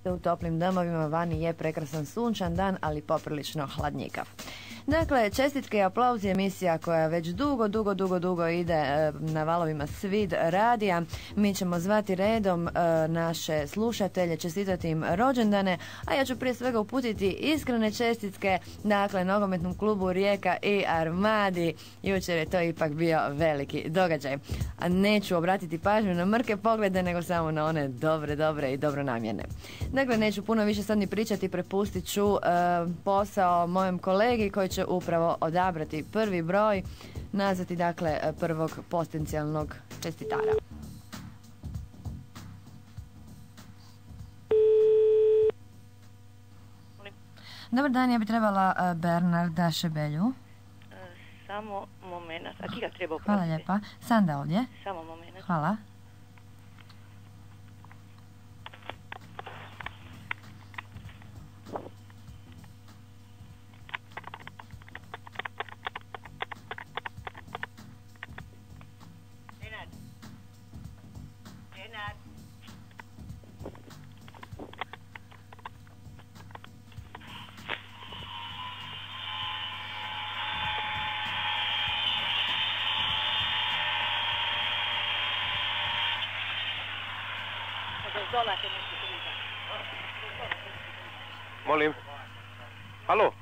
U toplim domovima vani je prekrasan sunčan dan, ali poprilično hladnjikav. Dakle, čestitke i aplauz je emisija koja već dugo ide na valovima Svid radija. Mi ćemo zvati redom naše slušatelje, čestitati im rođendane, a ja ću prije svega uputiti iskrene čestitke, dakle, nogometnom klubu Rijeka i Armadi. Jučer je to ipak bio veliki događaj. A neću obratiti pažnju na mrke poglede, nego samo na one dobre i dobronamjerne. Dakle, neću puno više sad ni pričati, prepustit ću posao mojem kolegi koji će upravo odabrati prvi broj, nazvati dakle prvog potencijalnog čestitara. Dobar dan, ja bi trebala Bernarda Šebelju. Samo moment, a ti ga treba uprositi? Hvala lijepa. Sanda ovdje. Samo moment. Hvala. Molim. Halo.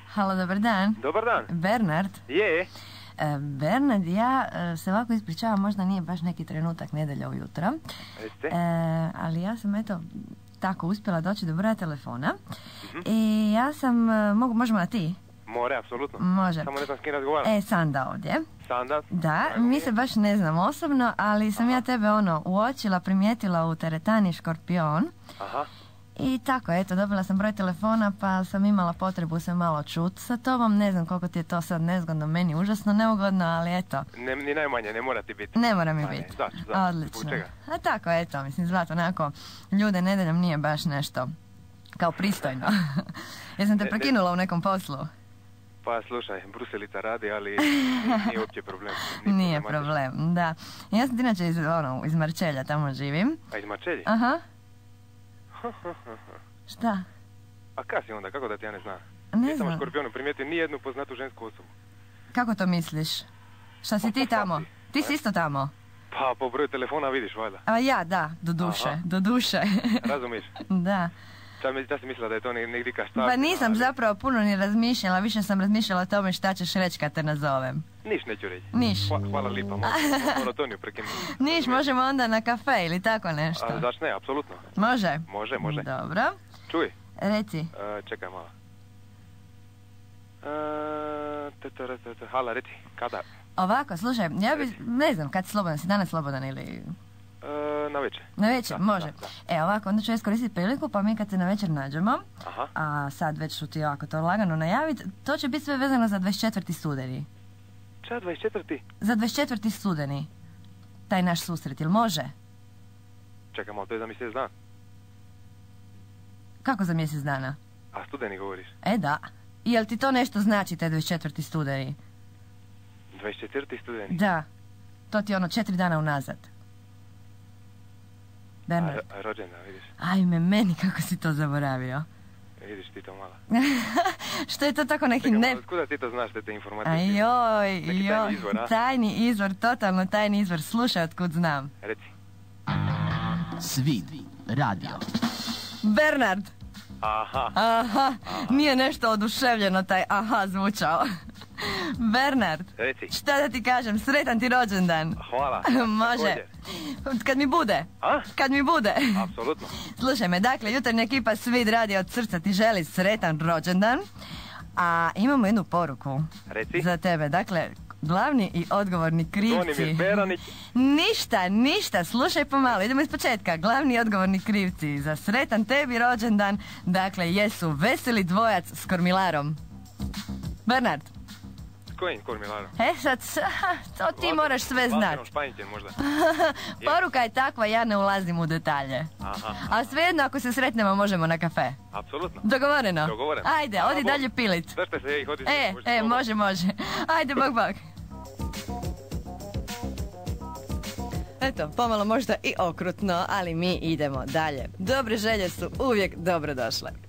Halo, dobar dan. Dobar dan. Bernard. Je. Bernard, ja se ovako ispričavam, možda nije baš neki trenutak, nedjelja ujutro. Jeste? Ali ja sam eto tako uspjela doći do broja telefona. I ja sam, možemo na ti? More, apsolutno. Može. Samo ne znam s kim razgovaram. Sanda ovdje. Sanda? Da, mi se baš ne znam osobno, ali sam ja tebe uočila, primijetila u teretani Škorpion. Aha. I tako, eto, dobila sam broj telefona, pa sam imala potrebu se malo čuti sa tobom. Ne znam koliko ti je to sad nezgodno, meni užasno neugodno, ali eto. Ni najmanje, ne mora ti biti. Ne mora mi biti. Odlično. A tako, eto, mislim, zvat onako, ljude nedeljom nije baš nešto kao pristojno. Jesam te prekinula u nekom poslu? Pa slušaj, Bruselica radi, ali nije uopće problem. Nije problem, da. Ja sam inače iz Marčelja, tamo živim. A iz Marčelja? Aha. Šta? A kada si onda, kako da ti ja ne znam? Ne znam. Nisam u Škorpionu primijetio nijednu poznatu žensku osobu. Kako to misliš? Šta si ti tamo? Ti si isto tamo? Pa po broju telefona vidiš, valjda. A ja, da, do duše. Razumiješ? Da. Šta si mislila da je to negdje kaštak? Pa nisam zapravo puno ni razmišljala, više sam razmišljala o tome šta ćeš reći kad te nazovem. Niš neću reći. Niš. Hvala lipa, monotoniju prekinuti. Niš, možemo onda na kafe ili tako nešto. A zašto ne, apsolutno. Može? Može. Dobro. Čuj. Reci. Čekaj malo. Hala, reci, kada? Ovako, slušaj, ja bi, ne znam, kad si slobodan, si danas slobodan ili... Na večer. Na večer, može. Da. Ovako, onda ću iskoristiti priliku, pa mi kad se na večer nađemo, aha, a sad već ću ti ovako to lagano najaviti, to će biti sve vezano za 24. studeni. Ča, 24. Za 24. studeni. Taj naš susret, jel može? Čekaj malo, to je za mjesec dana. Kako za mjesec dana? A studeni govoriš? Da. Jel ti to nešto znači, taj 24. studeni? 24. studeni? Da. To ti je 4 dana unazad. Bernard. Rođendan, vidiš. Ajme, meni kako si to zaboravio. Vidiš ti to malo. Što je to tako neki Kuda ti to znaš te informacije? Ajoj, tajni izvor, a? Tajni izvor, totalno tajni izvor. Slušaj otkud znam. Reci. Svid radio. Bernard. Aha. Nije nešto oduševljeno taj aha zvučao. Bernard, reci. Šta da ti kažem, sretan ti rođendan. Hvala. Može. Kad mi bude. A? Kad mi bude. Apsolutno. Slušaj me, dakle, jutarnja ekipa Svid radi od srca ti želi sretan rođendan. A imamo jednu poruku. Reci. Za tebe, dakle, glavni i odgovorni krivci. Zvonimir Beranić. Ništa, slušaj pomalo, idemo iz početka. Glavni i odgovorni krivci za sretan tebi rođendan, dakle, jesu veseli dvojac s kormilarom. Bernard. S kojim kormilarom? Sad, to ti moraš sve znat. Španjicem možda. Poruka je takva, ja ne ulazim u detalje. Aha. A svejedno, ako se sretnemo, možemo na kafe. Apsolutno. Dogovoreno? Dogovoreno. Ajde, odi dalje pilit. Zašto se hodi? Može. Ajde, bog. Eto, pomalo možda i okrutno, ali mi idemo dalje. Dobre želje su uvijek dobrodošle.